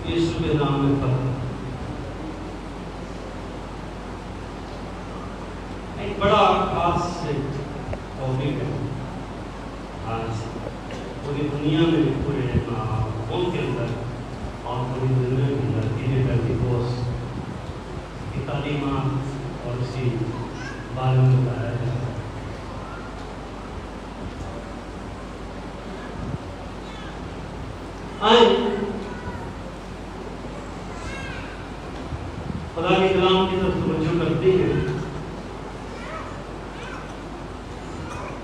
یسوع کے نام میں فتح۔ ایک بڑا خاص ٹاپک ہے آج پوری دنیا میں، پورے قوم کے اندر اور پوری دنیا کے اندر دین پینتیکوست کی تعلیمات اور اس کی بارے میں بتایا جاتا ہے۔ آئیں خدا کے کلام کی طرف توجہ کرتے ہیں۔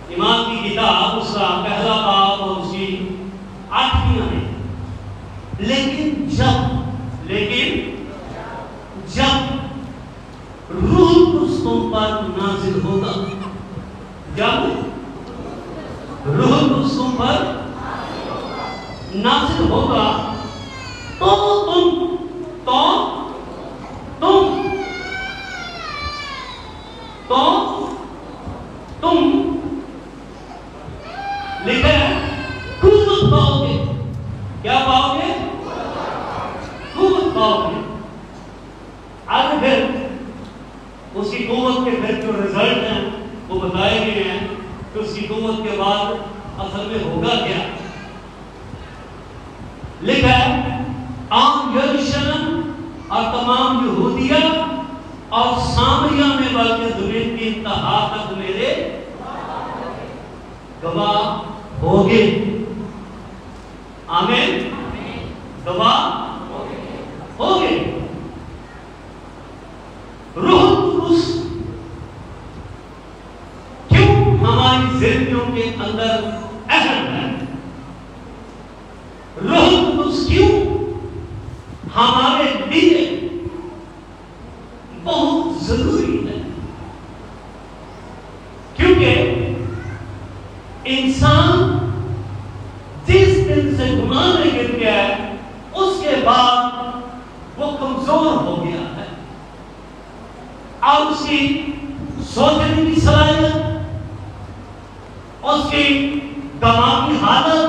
ایمان کی کتاب اس کا پہلا باب اور اس کی 8ویں آیت، لیکن جب روح القدس تم پر نازل ہوگا، جب روح القدس تم پر نازل ہوگا تو تم لکھا ہے قوت پاؤ گے۔ کیا پاؤ گے؟ قوت پاؤ گے۔ آگے پھر اس کی قوت کے پھر جو رزلٹ ہیں وہ بتائے گئے ہیں کہ اس کی قوت کے بعد اصل میں ہوگا کیا۔ لکھا ہے عام یروشلم اور تمام یہودیہ اور سامریہ میں بلکہ زمین کی انتہا تک میرے گواہ ہوگے۔ آمین، گواہ ہوگے۔ روح القدس کیوں ہماری زندگیوں کے اندر اہم ہے؟ روح القدس کیوں ہمارے لیے بہت ضروری ہے؟ کیونکہ انسان جس دن سے گناہ میں گر گیا ہے اس کے بعد وہ کمزور ہو گیا ہے، اور اس کی سوچنے کی صلاحیت، اس کی دماغی حالت،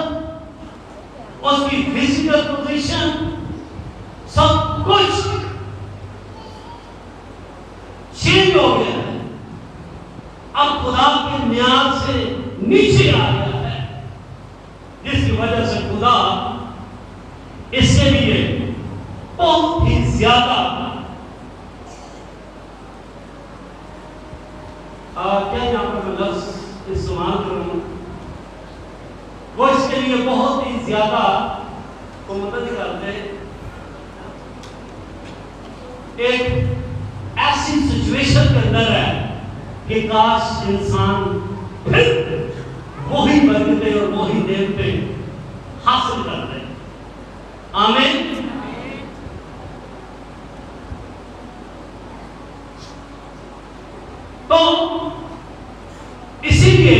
اس کی فزیکل پوزیشن، سب کچھ چینج ہو گیا ہے۔ اب خدا کے نیاز سے نیچے آ گیا ہے، جس کی وجہ سے خدا اس کے لیے بہت ہی زیادہ کیا یہاں پر میں لفظ استعمال کروں، وہ اس کے لیے بہت ہی زیادہ کو مدد کرتے ایک ایسی سچویشن کے اندر ہے کہ کاش انسان پھر وہی برکتیں اور وہی نعمتیں حاصل کرتے۔ آمین۔ تو اسی لیے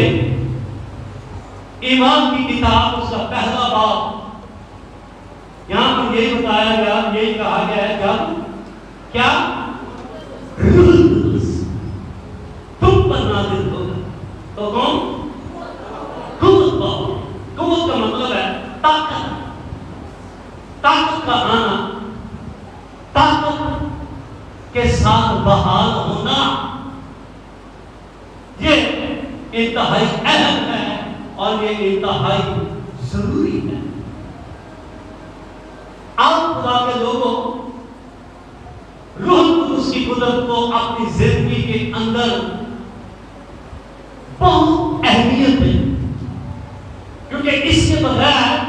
ایمان کی کتاب اس کا پہلا باب یہاں پر یہی بتایا گیا، یہی کہا گیا ہے جب کیا تم پر نازل ہوگا تو کون؟ قوت پاؤ۔ قوت کا مطلب ہے طاقت، طاقت کا آنا، طاقت کے ساتھ بحال ہونا، یہ انتہائی اہم ہے اور یہ انتہائی ضروری ہے۔ آپ خدا کے لوگوں روح القدس کی قدرت کو اپنی زندگی کے اندر بہت اہمیت ہے، کیونکہ اس کے بغیر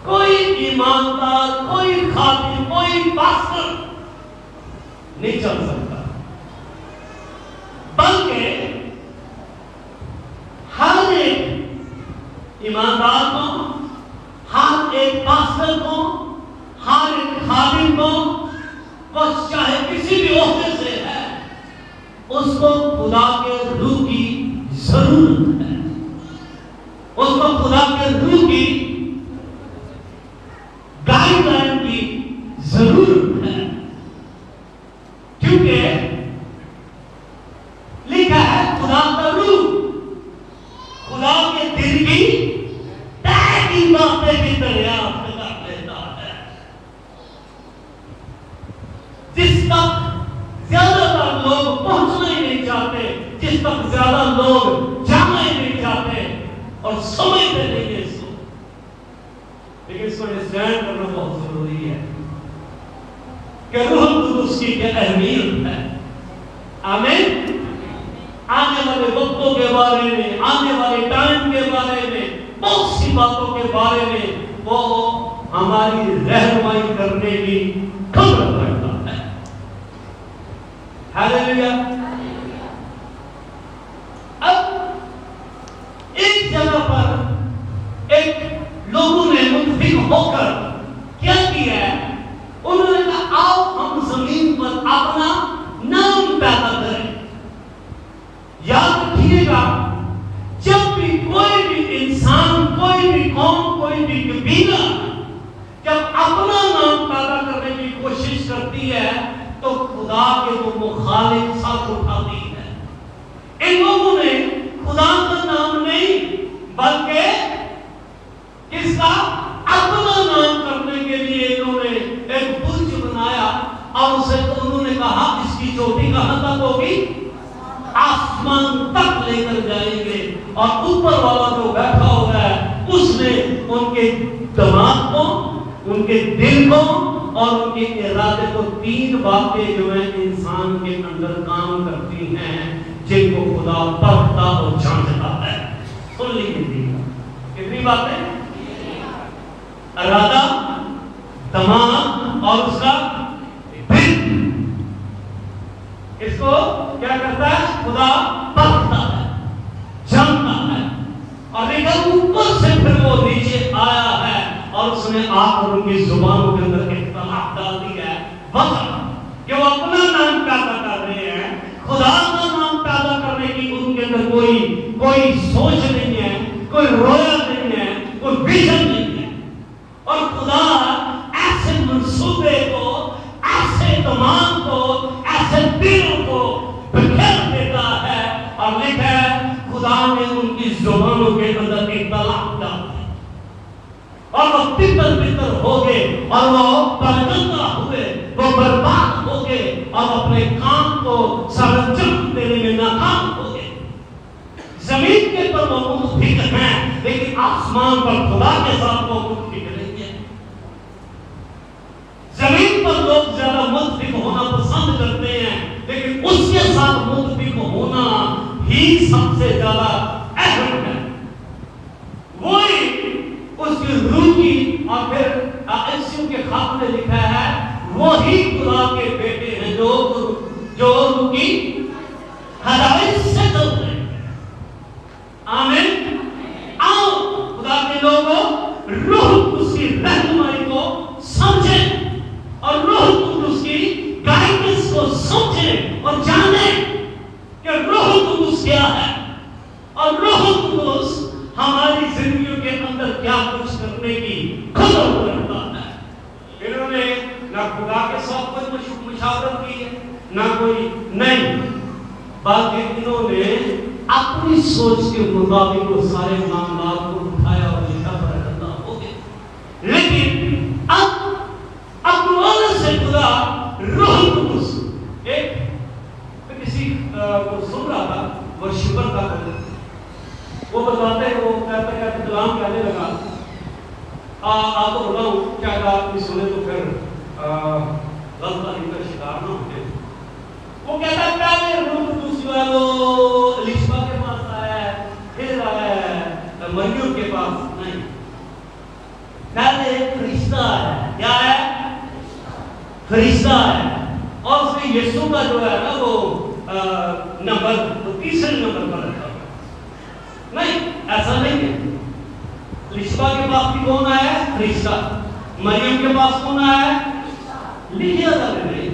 کوئی ایماندار، کوئی خادم، کوئی پاسٹر نہیں چل سکتا، بلکہ ہر ایک ایماندار کو، ہر ایک پاسٹر کو، ہر ایک خادم کو، وہ چاہے کسی بھی عہدے سے ہے، اس کو خدا کے روح کی ضرورت ہے، اس کو خدا کے روح کی گائیڈ لائن کی ضرورت ہے، کیونکہ لکھا ہے خدا کا روح خدا کے دل کی تہ کی باتیں بھی دریافت کر لیتا ہے۔ اور سمجھتے نہیں ہیں اس کو، لیکن اس کو انڈرسٹینڈ کرنا بہت ضروری ہے کہ روح القدس کی کیا اہمیت ہے. آمین. آنے والے وقتوں کے بارے میں، آنے والے ٹائم کے بارے میں، بہت سی باتوں کے بارے میں وہ ہماری رہنمائی کرنے کی خبر رکھتا ہے. ہاللیلویا. اب ایک جگہ پر ایک لوگوں نے متفق ہو کر کیا کیا ہے، انہوں نے کہا آؤ ہم زمین پر اپنا نام پیدا کریں. یاد رکھیے گا، جب بھی کوئی بھی انسان، کوئی بھی قوم، کوئی بھی قبیلہ جب اپنا نام پیدا کرنے کی کوشش کرتی ہے تو خدا کے وہ مخالف ساتھ اٹھاتی ہے. ان لوگوں نے خدا کا نام نہیں بلکہ کس کا اپنا نام کرنے کے لیے انہوں نے ایک برج بنایا اور اسے انہوں نے کہا اس کی چوٹی کہاں تک ہوگی؟ آسمان تک لے کر جائیں گے. اور اوپر والا جو بیٹھا ہوا ہے اس نے ان کے دماغ کو، ان کے دل کو اور ان کے ارادے کو، تین باتیں جو ہیں انسان کے اندر کام کرتی ہیں جن کو خدا پرکھتا اور جانچتا ہے. سن لیجیے کتنی باتیں؟ ارادہ، دماغ اور اس کا دل. اس کو کیا کرتا ہے؟ خدا پرکھتا ہے، جانتا ہے. اور لیکن اوپر سے پھر وہ نیچے آیا ہے اور اس نے آ کر ان کی زبانوں کے اندر اختلاف ڈال دیا ہے. وجہ کہ وہ اپنا نام پیدا کر رہے ہیں، خدا کا نام پیدا کرنے کی ان کے اندر کوئی سوچ نہیں ہے، کوئی رویا نہیں ہے، کوئی ویژن نہیں ہے. اور خدا ایسے منصوبے کو، ایسے دماغ کو، ایسے دل کو بکھیر دیتا ہے اور لکھا ہے خدا نے ان کی زبانوں کے اندر اختلاف ڈال دیا اور وہ تتر بتر ہو گئے اور وہ پرگندہ ہوئے، وہ برباد ہو گئے اور اپنے کام کو سر انجام دینے میں ناکام ہو گئے. زمین کے پر وہ متفق ہیں لیکن آسمان پر خدا کے ساتھ وہ متفق نہیں ہے. زمین پر لوگ زیادہ متفق ہونا پسند کرتے ہیں لیکن اس کے ساتھ متفق ہونا ہی سب سے زیادہ اہم ہے. وہی اس کی روح کی، اور پھر ایسیوں کے خط میں لکھا ہے وہی خدا کے بیٹے ہیں جو روح کی ہدایت سے چل رہے ہیں. آمین. آؤ خدا کے لوگوں روح اس کی رہنمائی کو سمجھیں اور روح قدس کی گائیڈنس کو سمجھیں اور جانیں کہ روح قدس کیا ہے اور روح قدس ہماری زندگیوں کے اندر کیا کچھ کرنے کی خبر رکھتا ہے. انہوں نے نہ خدا کے ساتھ کوئی مشاورت کی ہے نہ کوئی نہیں، بلکہ انہوں نے اپنی سوچ کے مطابق وہ سارے معاملات کو اٹھایا اور لکھا پڑھا ہو گیا. لیکن اب اپنے سے خدا روح قدس ایک کسی کو سن رہا تھا، وہ شکر کا وہ بتاتے ہیں، وہ کہتے کہتے کلام کہنے لگا آپ کو بتاؤں کیا آپ بھی سنے تو پھر غلط تعلیم کا شکار نہ ہوتے. وہ کہتا ہے پہلے روح قدس جو ہے وہ الیشبا کے پاس آیا ہے، پھر آیا ہے مریم کے پاس نہیں. پہلے فرشتہ ہے، کیا ہے؟ فرشتہ ہے. اور اس نے یسوع کا جو ہے نا وہ نمبر تیسرے نمبر پر رکھا. نہیں، ایسا نہیں ہے. الیشبا کے پاس بھی کون آیا ہے؟ فرشتہ. مریم کے پاس کون آیا ہے؟ لکھا تھا میں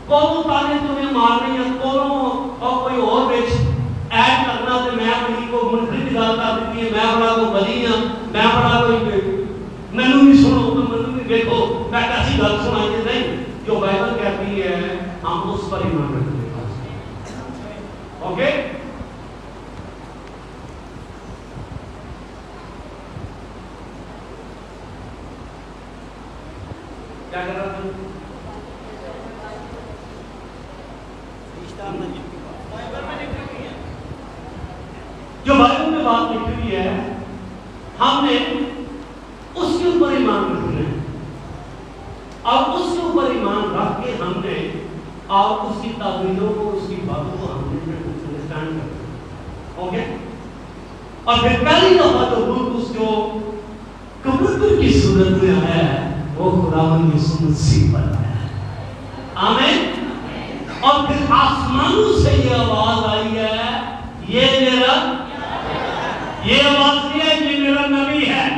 کونوں تانے تمہیں مارنے یا کونوں اور کوئی اور بیچ ایڈ کرنا تو میں اپنی کو منفرد گال کر دیتی ہے، میں بڑا کو بلی ہوں، میں بڑا کوئی مینوں نہیں سنو تو مینوں نہیں دیکھو میں کیسی گل سنائی دے. نہیں، جو بائبل کہتی ہے ہم اس پر ایمان رکھتے ہیں. اوکے. کیا کر رہا تھا؟ جو بائبل میں بات بات لکھی ہوئی ہے، ہم نے اس کے اوپر ایمان رکھنا ہے، اور اس کے اوپر ایمان رکھ کے ہم نے اور اس کی تعبیروں کو، اس کی باتوں کو ہم نے انڈرسٹینڈ کرنا، اوکے؟ اور پھر پہلی دفعہ جو روح جو کبوتر کی صورت میں آیا ہے وہ خداوند یسوع مسیح پر آیا ہے، آمین۔ اور پھر آسمانوں سے یہ آواز آئی ہے، یہ میرا، یہ آواز نہیں ہے یہ میرا نبی ہے،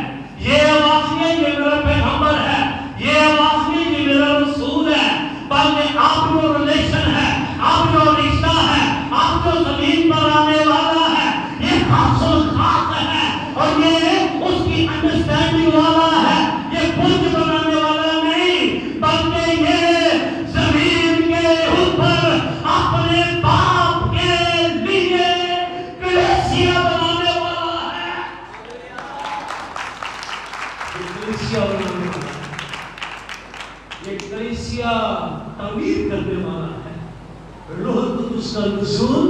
یہ آواز نہیں ہے یہ میرا پیغمبر ہے، یہ آواز نہیں یہ میرا رسول ہے، بلکہ آپ جو ریلیشن ہے، آپ جو رشتہ ہے، آپ جو زمین پر آنے والا ہے، یہ خاص و خاص ہے، اور یہ اس کی انڈرسٹینڈنگ والا ہے، یہ برج بنانے والا نہیں، بلکہ یہ زمین کے اوپر اپنے باپ کے لیے کلیسیا بنانے والا ہے، یہ کلیسیا تعمیر کرنے والا ہے۔ روح القدس کا نزول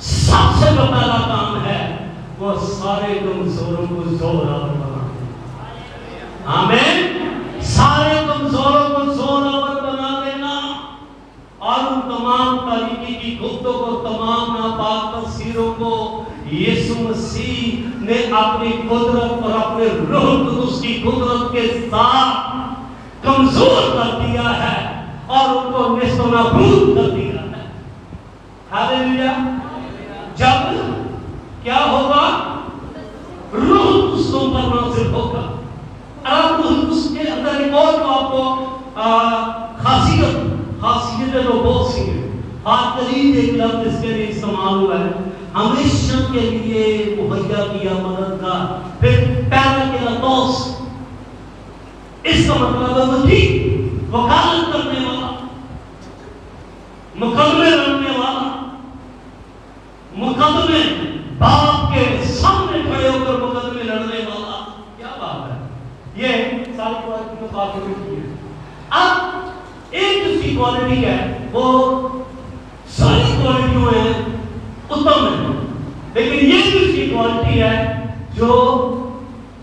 سب سے پہلا کام ہے وہ سارے کمزوروں کو زور آور بنا دینا، آمین۔ سارے کمزوروں کو زور آور بنا دینا، اور ان تمام تاریکی کی گفتوں کو، تمام ناپاک تفسیروں کو یسوع مسیح نے اپنی قدرت اور اپنے روح القدس کی قدرت کے ساتھ کمزور کر دیا ہے اور ان کو نیست و نابود کر دیا ہے۔ ہاللیلویا۔ جب کیا ہوگا؟ روح القدس پر نازل ہوگا، اور روح القدس کے اندر ایک اور جو آپ کو خاصیت جو بہت سی ہے، ہاتھ قریب ایک لفظ اس کے لیے استعمال ہوا ہے، ہمیشہ کے لیے مہیا کیا مددگار، پھر پیراکلیٹوس، اس کا مطلب ہے وکیل، وکالت کرنے والا، مقدمے لڑنے والا، مقدمے باپ کے سامنے کھڑے ہو کر مقدمے لڑنے والا۔ کیا بات ہے، یہ ساری بات کی بات ہوئی ہے۔ اب ایک اس کی کوالٹی ہے، وہ ساری کوالٹیوں ہیں اتم ہے، لیکن یہ بھی اس کی کوالٹی ہے جو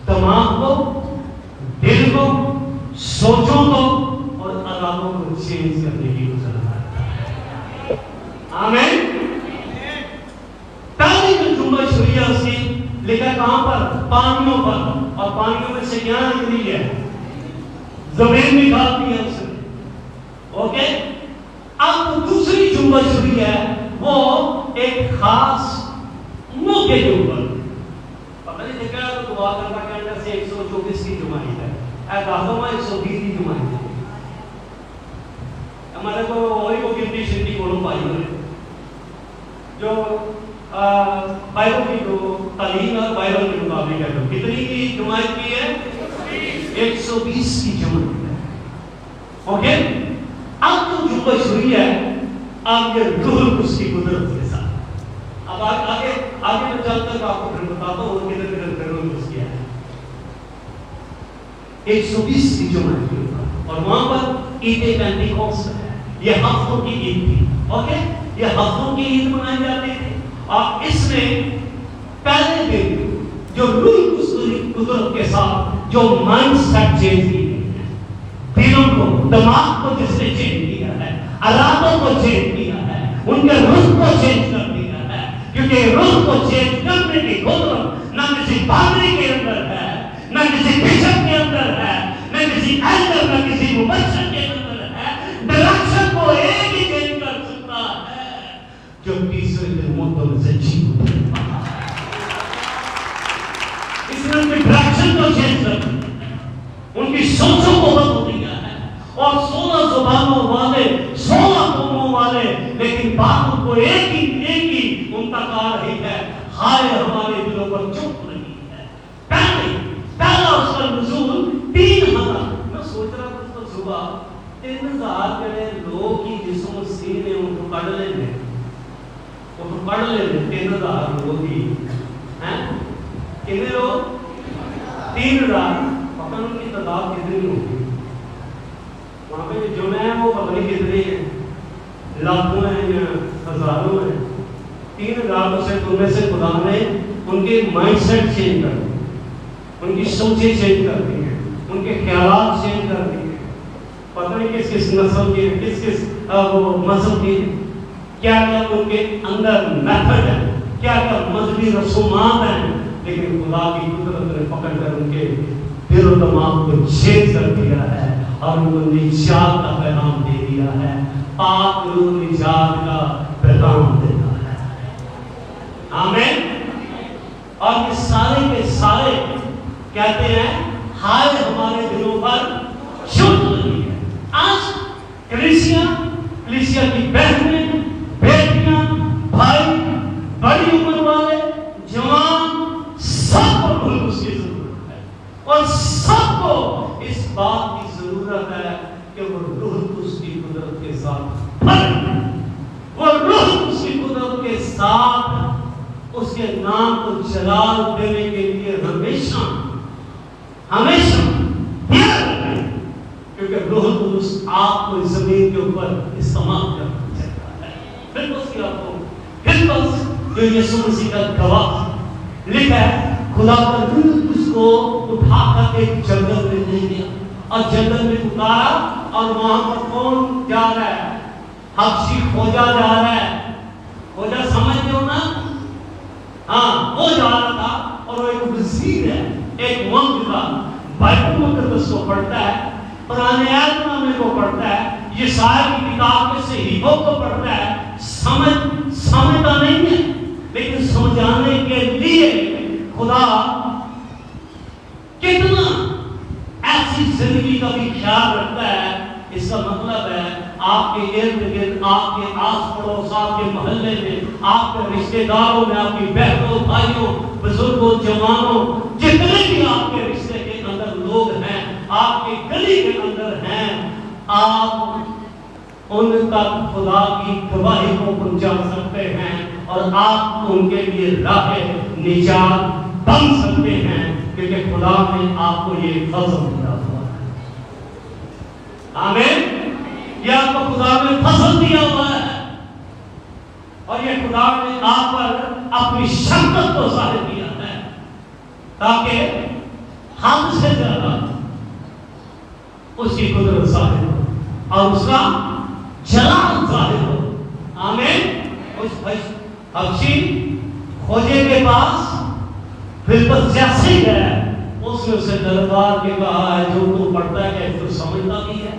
دماغ کو، دل کو، سوچوں کو اور ارادوں کو چینج کرنے کی ضرورت ہے، آمین۔ پہلی جو جملہ شریعہ اس کی لکھا کہاں پر؟ پانیوں پر، اور پانیوں میں سے کیا نکلی ہے؟ زمین نکالتی ہے اسے، اوکے۔ اب دوسری جملہ شریعہ ہے وہ ایک خاص موقع کے اوپر، پتہ نہیں دیکھا تو دعا کرنا کے اندر سے 124 کی جمعی ہے، اے دازمہ 120 کی جمعی ہے، ہمارے کو وہی کو گنتی شنتی کولوں پائی ہوئے جو بائبل کی جو تعلیم ہے بائبل کے مطابق ہے، تو کتنی کی جماعت کی ہے؟ 120 کی جماعت ہے، اوکے۔ اب جو جمعہ شروع ہے، آپ یہ روح القدس کی قدرت کے ساتھ، اب آگے میں چل کر آپ کو پھر بتاتا ہوں کدھر روح القدس کیا ہے۔ 120 کی جماعت کے اوپر، اور وہاں پر عید پینتیکوست ہے، یہ ہفتوں کی عید تھی، اوکے۔ یہ ہفتوں کی عید منائی جاتی تھی، اور اس میں پہلے دن جو روح القدس کی قدرت کے ساتھ جو مائنڈ سیٹ چینج کی گئی ہے، دلوں کو، دماغ کو جس نے چینج کیا ہے، ارادوں کو چینج کیا ہے، ان کے روح کو چینج کر دیا ہے، کیونکہ روح کو چینج کرنے کی قدرت نہ کسی پادری کے اندر ہے، نہ کسی بشپ کے اندر ہے، نہ کسی ایلڈر، نہ کسی مبشر کے اندر ہے۔ ڈائریکشن کو ایک ہی چینج کر سکتا ہے جو تیسرے دن مردوں میں سے جی اٹھا ہے، اس نے ان کی ڈائریکشن کو چینج کر دیا ہے، ان کی سوچوں کو بدل دیا ہے، اور 16 زبانوں والے، 16 قوموں والے، لیکن بات ان کو ایک ہی ان تک آ رہی ہے، ہائے ہمارے دلوں پر چپ رہی ہے۔ پہلا اس کا نزول 3000، میں سوچ رہا تھا اس صبح 3000 جڑے لوگ ہی جسم مسیح نے ان کو کڑ لینے، وہ تو پڑھ لینے 3000 لوگ ہی ہیں، کتنے لوگ؟ 3000، پتہ ان کی تعداد کتنی ہوگی وہاں پہ جو ہیں وہ پتہ نہیں کتنے ہیں، لاکھوں ہیں یا ہزاروں ہیں۔ 3000 سے تم میں سے خدا نے ان کے مائنڈ سیٹ چینج کر دیں، ان کی سوچیں چینج کر دی ہیں، ان کے خیالات چینج کر دی ہیں. پتہ نہیں کس کس نسل کے، کس کس وہ مذہب کے، کیا کیا ان کے اندر میتھڈ ہے، کیا کیا مذہبی رسومات ہیں، لیکن خدا کی قدرت نے پکڑ کر ان کے دل و دماغ کو چینج کر دیا ہے اور ان کو نجات کا پیغام دے دیا ہے. پاک روح نجات کا پیغام دیتا ہے. آمین. اور یہ سارے کے سارے کہتے ہیں ہائے ہمارے دلوں پر چوٹ لگی ہے. آج کلیسیا کی بہنیں، بیٹیاں، بھائی، بڑی عمر والے، جوان، سب کو روح القدس کی ضرورت ہے اور سب کو اس بات کی ضرورت ہے کہ وہ روح القدس کی قدرت کے ساتھ بھریں، وہ روح القدس کی قدرت کے ساتھ اس کے نام کو جلال دینے کے لیے ہمیشہ کیونکہ روح القدس آپ کو زمین کے اوپر استعمال کرنا چاہتا ہے. بالکل آپ کو بالکل جو یسوع مسیح کا گواہ لکھا ہے، خدا کا روح القدس کو اٹھا کر ایک جنگل میں لے گیا اور جنگل میں اتارا اور وہاں پر کون جا رہا ہے؟ حبشی کھوجا جا رہا ہے. کھوجا سمجھتے ہو نا؟ ہاں، وہ جا رہا تھا اور وہ ایک وزیر ہے، ایک منگ تھا. بائبل مقدس کو پڑھتا ہے، پرانے عہد نامے کو پڑھتا ہے، یسایا کی کتاب میں صحیفوں کو پڑھتا ہے. سمجھتا نہیں ہے، لیکن سمجھانے کے لیے خدا کتنا ایسی زندگی کا بھی خیال رکھتا ہے. اس کا مطلب ہے آپ کے ارد گرد، آپ کے آس پڑوس، آپ کے محلے میں، آپ کے رشتے داروں میں، آپ کی بہنوں، بھائیوں، بزرگوں، جوانوں، جتنے بھی آپ کے رشتے کے اندر لوگ ہیں، آپ کی گلی کے اندر ہیں، آپ ان تک خدا کی گواہی کو پہنچا سکتے ہیں اور آپ ان کے لیے راہ نجات بن سکتے ہیں، کیونکہ خدا نے آپ کو یہ فضل دیا ہوا ہے. آمین. یہ آپ کو خدا نے فضل دیا ہوا ہے اور یہ خدا نے آپ پر اپنی شفقت کو ظاہر کیا ہے تاکہ ہم سے زیادہ اس کی قدرت ظاہر ہو اور اس کا جلال ظاہر ہو. آمین. اس حبشی کھوجے کے پاس پھر بس جیسے ہی گیا اس نے اسے دربار کے کہا ہے جو تو پڑھتا ہے کہ تو سمجھتا بھی ہے.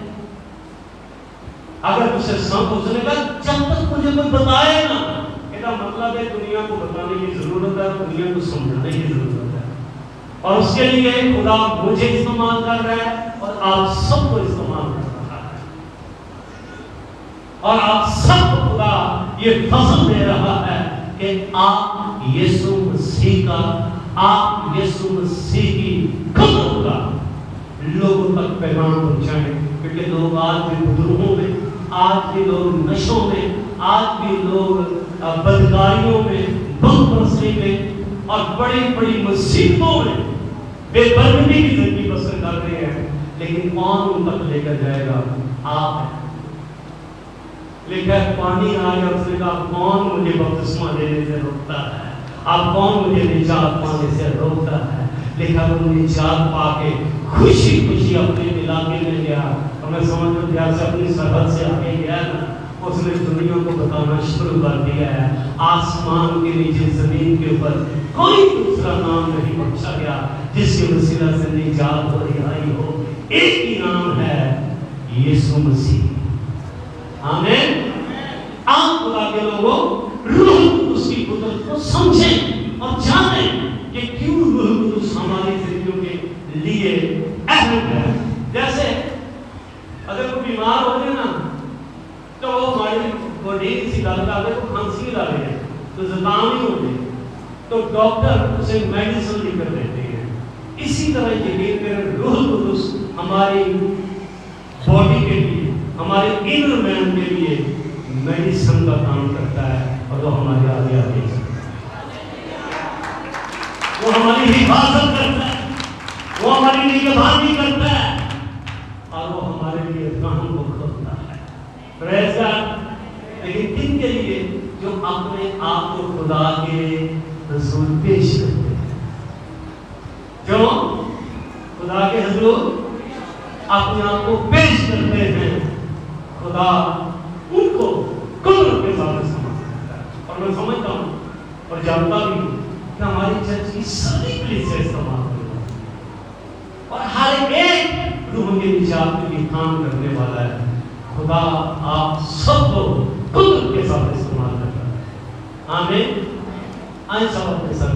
اگر اسے اس نے کہا جب تک مجھے کوئی بتائے نا، اس کا مطلب ہے دنیا کو بتانے کی ضرورت ہے، دنیا کو سمجھانے کی ضرورت ہے. اور اس کے لیے خدا مجھے استعمال کر رہا ہے اور آپ سب کو استعمال کر رہا ہے اور آپ سب کو خدا یہ فضل دے رہا ہے کہ آپ یسوع مسیح کا، آپ یسوع مسیح کی قدرت کا لوگوں تک پیغام پہنچائیں. کیونکہ لوگ آج بھی بدروہوں میں، آج بھی لوگ نشوں میں، آج بھی لوگ بدکاریوں میں، بت پرستی میں اور بڑی بڑی مصیبتوں میں بے برکتی کی زندگی بسر کر رہے ہیں. لیکن کون ان تک لے کر جائے گا؟ آپ ہیں. لکھا ہے پانی آیا اس نے کہا کون مجھے بپتسمہ دینے سے روکتا ہے؟ آپ کون مجھے نجات پانے سے روکتا ہے؟ لکھا وہ نجات پا کے خوشی خوشی اپنے علاقے میں گیا اور میں سمجھ گیا سے اپنی سرحد سے آگے گیا نا، اس نے دنیا کو بتانا شروع کر دیا ہے. آسمان کے نیچے زمین کے اوپر کوئی دوسرا نام نہیں بخشا گیا جس کے وسیلہ سے نجات اور رہائی ہو. ایک ہی نام ہے یسوع مسیح. آمین. آپ خدا کے لوگوں روح القدس کی قدرت کو سمجھیں اور جانیں کہ کیوں روح القدس ہماری زندگیوں کے لیے اہم ہے. جیسے اگر کوئی بیمار ہو جائے نا تو وہ ہماری باڈی سی گل کر دے، وہ کھانسی لا رہے ہیں تو زکام ہی ہو جائے تو ڈاکٹر اسے میڈیسن لکھ کر دیتے ہیں. اسی طرح یقین کریں روح القدس ہماری باڈی کے لیے، ہمارے انر مین کے لیے میڈیسن کا کام کرتا ہے اور وہ ہمارے آگے آگے وہ ہماری حفاظت کرتا ہے، وہ ہماری نگہبانی کرتا ہے اور وہ ہمارے لیے رحم کو کھولتا ہے. پریز گاڈ. لیکن کن کے لیے؟ جو اپنے آپ کو خدا کے حضور پیش کرتے ہیں. کیوں؟ خدا کے حضور اپنے آپ کو پیش کرتے ہیں. خدا ان کو قدرت کے ساتھ استعمال کرتا ہے. اور میں سمجھتا ہوں اور جانتا بھی ہوں کہ ہماری چرچ کی سبھی پلیس سے استعمال کرتا ہے اور ہر ایک روح کے نیچے آپ کے لیے کام کرنے والا ہے. خدا آپ سب کو قدرت کے ساتھ استعمال کرتا ہے. آمین. آئیں سب اپنے ساتھ